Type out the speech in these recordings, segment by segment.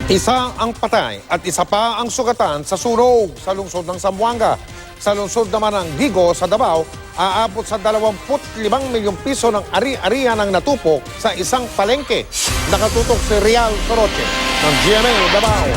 Isa ang patay at isa pa ang sugatan sa sunog sa lungsod ng Zamboanga. Sa lungsod naman ng Vigo sa Davao, aabot sa 25 milyong piso ng ari-arian ang natupok sa isang palengke. Nakatutok si Rial Soroche ng GMA Davao.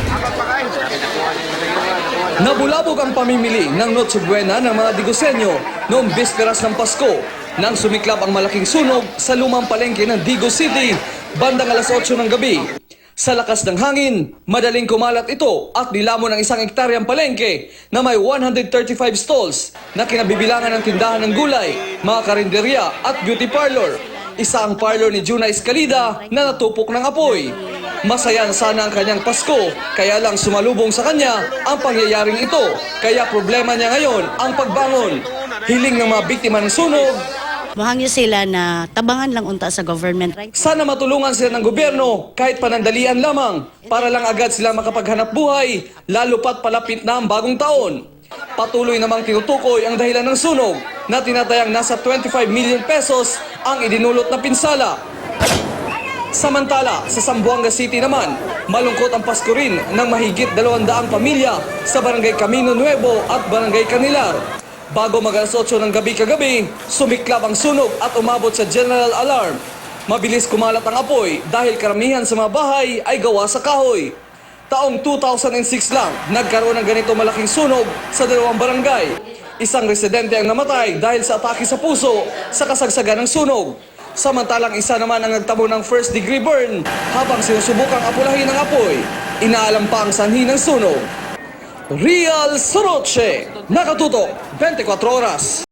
Nabulabog ang pamimili ng Noche Buena ng mga Digosenyo noong bisperas ng Pasko nang sumiklab ang malaking sunog sa lumang palengke ng Digo City bandang alas 8 ng gabi. Sa lakas ng hangin, madaling kumalat ito at nilamon ng 1 hektaryang palengke na may 135 stalls na kinabibilangan ng tindahan ng gulay, mga karinderya at beauty parlor. Isa ang parlor ni Juna Escalida na natupok ng apoy. Masaya na sana ang kanyang Pasko, kaya lang sumalubong sa kanya ang pangyayaring ito. Kaya problema niya ngayon ang pagbangon. Hiling ng mga biktima ng sunog, Mahangyo sila na tabangan lang unta sa government. sana matulungan sila ng gobyerno kahit panandalian lamang para lang agad sila makapaghanap buhay, lalo pat palapit na ang bagong taon. Patuloy namang tinutukoy ang dahilan ng sunog na tinatayang nasa 25 million pesos ang idinulot na pinsala. Samantala, sa Zamboanga City naman, malungkot ang Pasko rin ng mahigit 200 pamilya sa Barangay Camino Nuevo at Barangay Canilar. Bago mag-alas 8 ng gabi kagabi, sumiklab ang sunog at umabot sa general alarm. Mabilis kumalat ang apoy dahil karamihan sa mga bahay ay gawa sa kahoy. Taong 2006 lang, nagkaroon ng ganito malaking sunog sa 2 barangay. Isang residente ang namatay dahil sa atake sa puso sa kasagsagan ng sunog. Samantalang isa naman ang nagtamo ng first degree burn habang sinusubukang apulahin ng apoy. Inaalam pa ang sanhi ng sunog. Rial Soroche, nakatutok 24 oras.